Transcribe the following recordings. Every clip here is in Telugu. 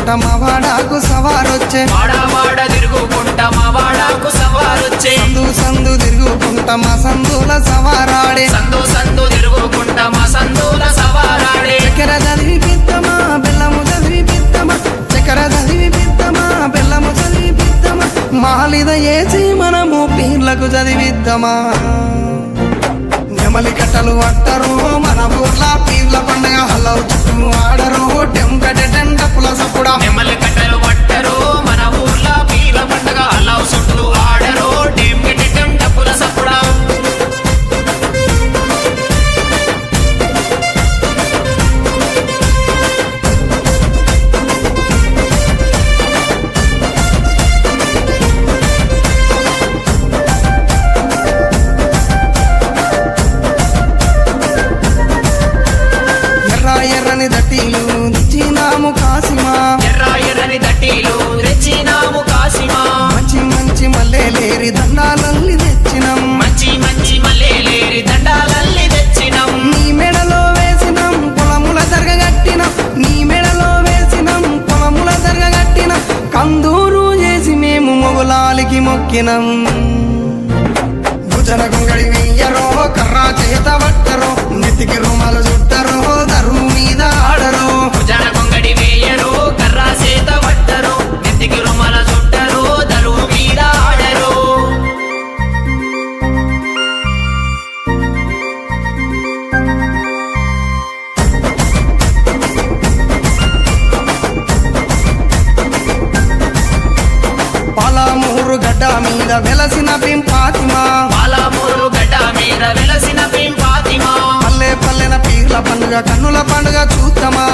తిరుగుకుంటా మా వాడాకు సవారొచ్చే వాడ తిరుగుకుంటా మా వాడాకు సవారొచ్చే సందు సందు తిరుగుకుంటా మా సందుల సవారాడే సందు తిరుగుకుంటా మా సందుల సవారాడే చక్కెర చదివి పిత్తమా బెల్లము చదివి పిత్తమా చక్కెర చదివి పిత్తమా బెల్లము చదివి పిత్తమా మాలిద ఏసి మనము పీర్లకు చదివిద్దామా నెమలి కట్టలు అట్టరు మన ఊర్ల పీర్ల పండుగ హలవు చుట్టూ ఆడరు టెంకట టెండపుల సప్పుడా నెమలి కట్టలు పట్టరు మన ఊర్ల పీర్ల పండుగ హలవు చుట్టూ ఆడరు టెండపుల సప్పుడా ఎర్రని దట్టీలు తెచ్చినాము కాసిమా ఎర్రని దట్టీలు తెచ్చినాము కాసిమా మంచి మంచి మల్లెలేరి దండాలల్లి తెచ్చినాం మంచి మల్లెలేరి దండాలల్లి తెచ్చినాం నీ మెడలో వేసినాం పొలముల దర్గగట్టినాం నీ మెడలో వేసినాం పొలముల దర్గగట్టినాం కందూరు చేసి మేము మొగులాలికి మొక్కినాం భుజన గుంగడి వెయ్యరో కర్రా చేత పట్టరో నెత్తికి రుమాలు చుట్టరో దరువు మీద ఆడరో భుజన కొంగడి వేయరు కర్రా చేత పట్టరు నెత్తికి రుమాల చుట్టరు దరువు మీద ఆడరు పాలమూరు గడ్డ మీద వెలసిన పింపాతిమా పాలమూరు గడ్డ మీద వెలసిన పింపాతిమా పల్లె పల్లెన పీర్ల పండుగ కన్నుల పండుగ చూద్దామా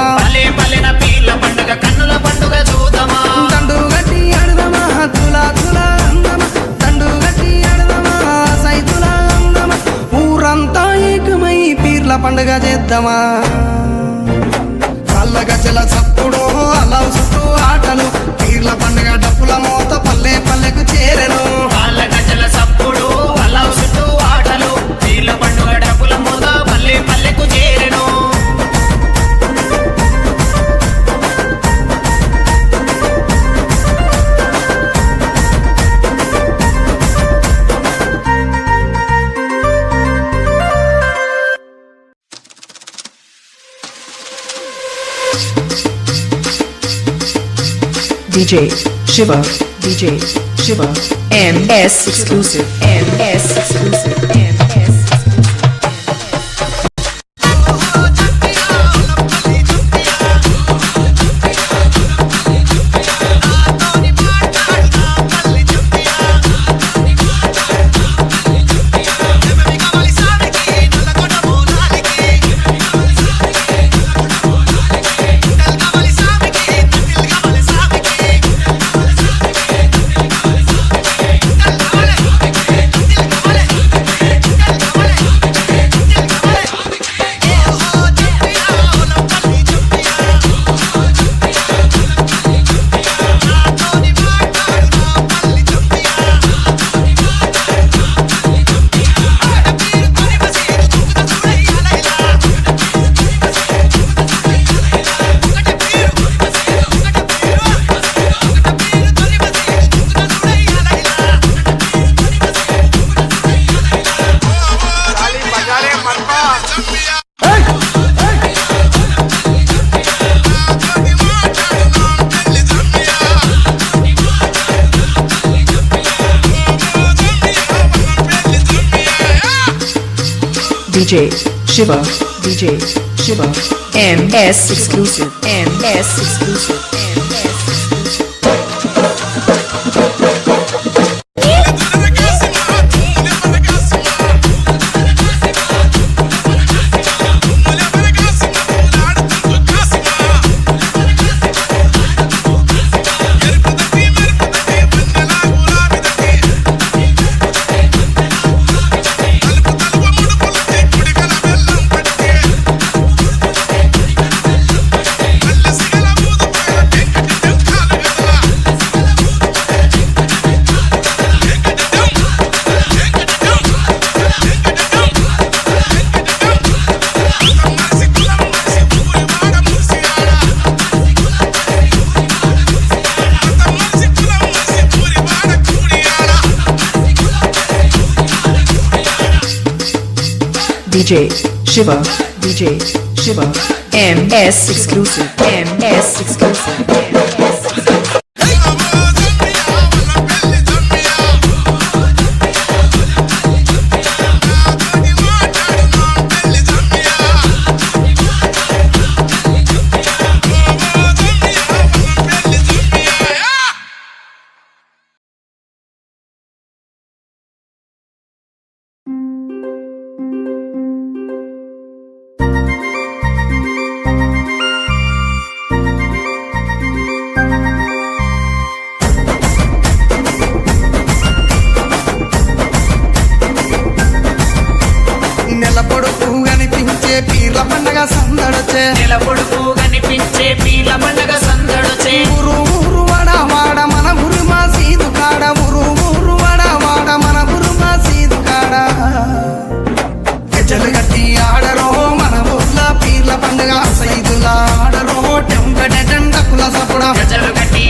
పల్లెన పీర్ల పండుగ కన్నుల పండుగ చూద్దామా దండు గట్టి ఆడదమా తులా తులా అందమా దండు గట్టి ఆడదమా సైతులా అందమా ఊరంతా ఏకమై పీర్ల పండుగ చేద్దామా కళ్ళ గజల చప్పుడు అలా చుట్టూ ఆటలు పీర్ల పండుగ డప్పుల మోత పల్లె పల్లెకు చేరెను వాళ్ళ గజల సప్పుడు అలా చుట్టూ ఆటలు పీర్ల పండుగ డప్పుల మోత పల్లె పల్లెకు చేరెను DJ Shiva, MS exclusive, MS exclusive, MS. DJ Shiva, MS exclusive, MS exclusive, MS. DJ Shiva, DJ Shiva, MS exclusive, MS exclusive, MS exclusive. నెల పొడుపు కనిపించే పీర్ల పండగ సందడొచ్చే నెల పొడుపు కనిపించే పీర్ల పండగ సందడొచ్చే ఊరు ఊరు వాడ వాడ మన ఊరు మా సీదు కాడ ఊరు ఊరు వాడ వాడ మన ఊరు మా సీదు కాడ గజ్జలు కట్టి ఆడరో మన ఊర్ల పీర్ల పండగ సైదుల ఆడరో టెంకట టెండకుల సపుడ గజలు కట్టి